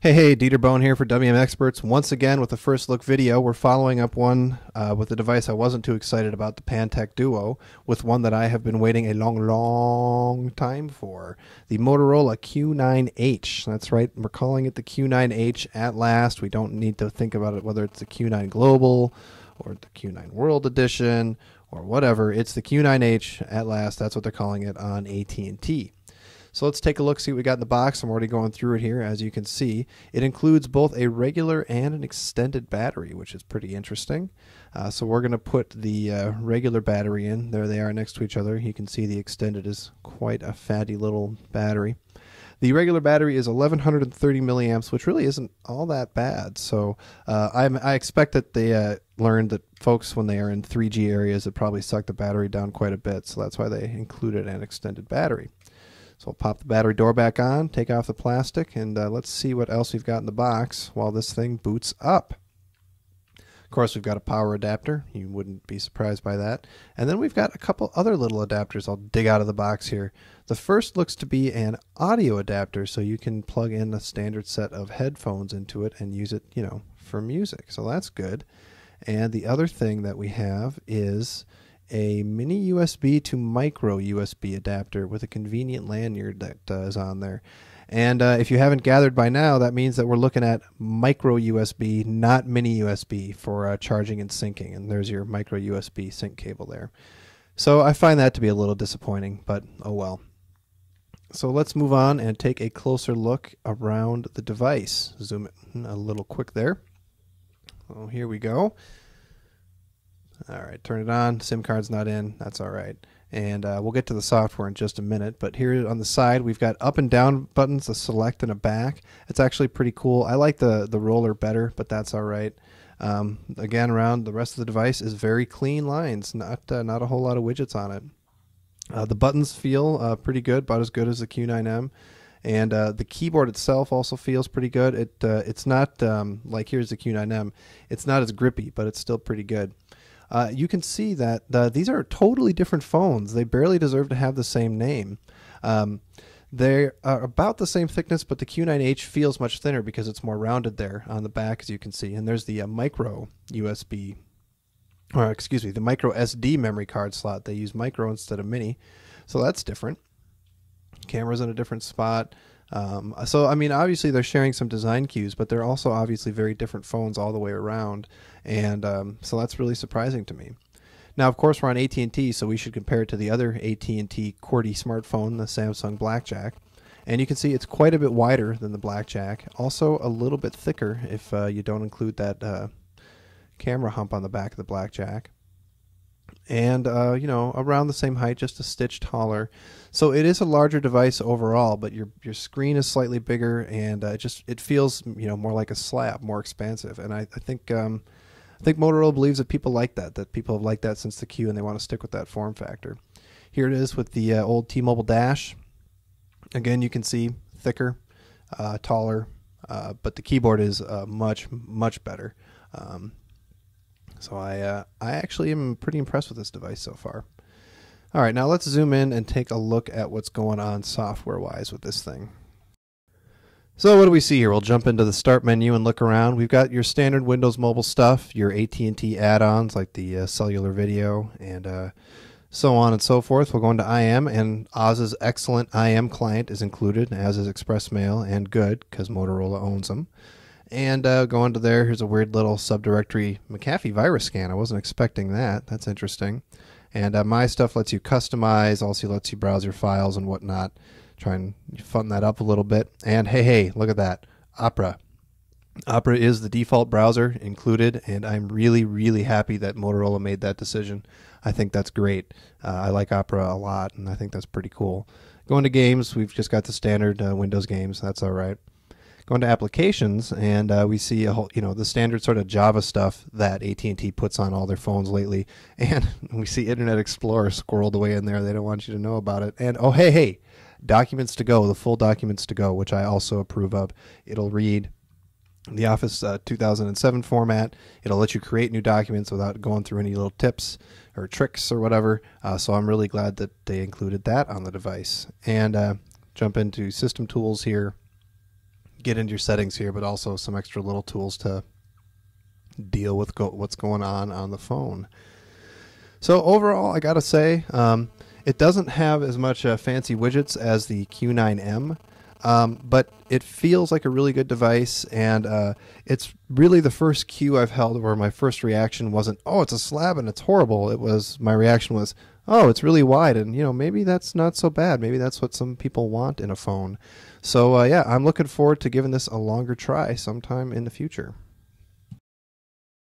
Hey, Dieter Bone here for WM Experts. Once again with the first look video, we're following up one with a device I wasn't too excited about, the Pantech Duo, with one that I have been waiting a long time for, the Motorola Q9H. That's right, we're calling it the Q9H at last. We don't need to think about it whether it's the Q9 Global or the Q9 World Edition or whatever. It's the Q9H at last. That's what they're calling it on AT&T. So let's take a look, see what we got in the box. I'm already going through it here. As you can see, it includes both a regular and an extended battery, which is pretty interesting. So we're going to put the regular battery in. There they are next to each other. You can see the extended is quite a fatty little battery. The regular battery is 1130 milliamps, which really isn't all that bad. So I expect that they learned that folks, when they are in 3G areas, it probably suck the battery down quite a bit. So that's why they included an extended battery. So I'll pop the battery door back on, take off the plastic, and let's see what else we've got in the box while this thing boots up. Of course, we've got a power adapter. You wouldn't be surprised by that. And then we've got a couple other little adapters I'll dig out of the box here. The first looks to be an audio adapter, so you can plug in a standard set of headphones into it and use it, for music. So that's good. And the other thing that we have is a mini USB to micro USB adapter with a convenient lanyard that is on there. And if you haven't gathered by now, that means that we're looking at micro USB, not mini USB, for charging and syncing. And there's your micro USB sync cable there. So I find that to be a little disappointing, but oh well. So let's move on and take a closer look around the device. Zoom it in a little quick there. Oh, here we go. All right, turn it on. SIM card's not in. That's all right. And we'll get to the software in just a minute. But here on the side, we've got up and down buttons, a select and a back. It's actually pretty cool. I like the roller better, but that's all right. Again, around the rest of the device is very clean lines. Not a whole lot of widgets on it. The buttons feel pretty good, about as good as the Q9M. And the keyboard itself also feels pretty good. It's not like here's the Q9M. It's not as grippy, but it's still pretty good. You can see that these are totally different phones. They barely deserve to have the same name. They are about the same thickness, but the Q9H feels much thinner because it's more rounded there on the back, as you can see. And there's the micro USB, or excuse me, the micro SD memory card slot. They use micro instead of mini, so that's different. Camera's in a different spot. So, I mean, obviously they're sharing some design cues, but they're also obviously very different phones all the way around. And so that's really surprising to me. Now, of course, we're on AT&T, so we should compare it to the other AT&T QWERTY smartphone, the Samsung Blackjack. And you can see it's quite a bit wider than the Blackjack. Also a little bit thicker if you don't include that camera hump on the back of the Blackjack. And around the same height, just a stitch taller. So it is a larger device overall, but your screen is slightly bigger, and it feels more like a slab, more expansive. And I think Motorola believes that people like that people have liked that since the Q, and they want to stick with that form factor. Here it is with the old T-Mobile Dash. Again, you can see thicker, taller, but the keyboard is much better. So I actually am pretty impressed with this device so far. All right, now let's zoom in and take a look at what's going on software-wise with this thing. So what do we see here? We'll jump into the Start menu and look around. We've got your standard Windows Mobile stuff, your AT&T add-ons like the cellular video, and so on and so forth. We'll go into IM, and Oz's excellent IM client is included, as is ExpressMail, and good, because Motorola owns them. And go into there. Here's a weird little subdirectory McAfee virus scan. I wasn't expecting that. That's interesting. And My Stuff lets you customize, also lets you browse your files and whatnot. Try and fun that up a little bit. And hey, look at that. Opera. Opera is the default browser included, and I'm really happy that Motorola made that decision. I think that's great. I like Opera a lot, and I think that's pretty cool. Going to games, we've just got the standard Windows games. That's all right. Going to applications, and we see a whole, the standard sort of Java stuff that AT&T puts on all their phones lately, and we see Internet Explorer squirreled away in there. They don't want you to know about it. And oh, hey, Documents to Go, the full Documents to Go, which I also approve of. It'll read the Office 2007 format. It'll let you create new documents without going through any little tips or tricks or whatever. So I'm really glad that they included that on the device. And jump into System Tools here. get into your settings here, but also some extra little tools to deal with what's going on the phone. So overall, I gotta say, it doesn't have as much fancy widgets as the Q9M, but it feels like a really good device, and it's really the first Q I've held where my first reaction wasn't, oh, it's a slab and it's horrible. My reaction was, oh, it's really wide, and maybe that's not so bad. Maybe that's what some people want in a phone. So yeah, I'm looking forward to giving this a longer try sometime in the future.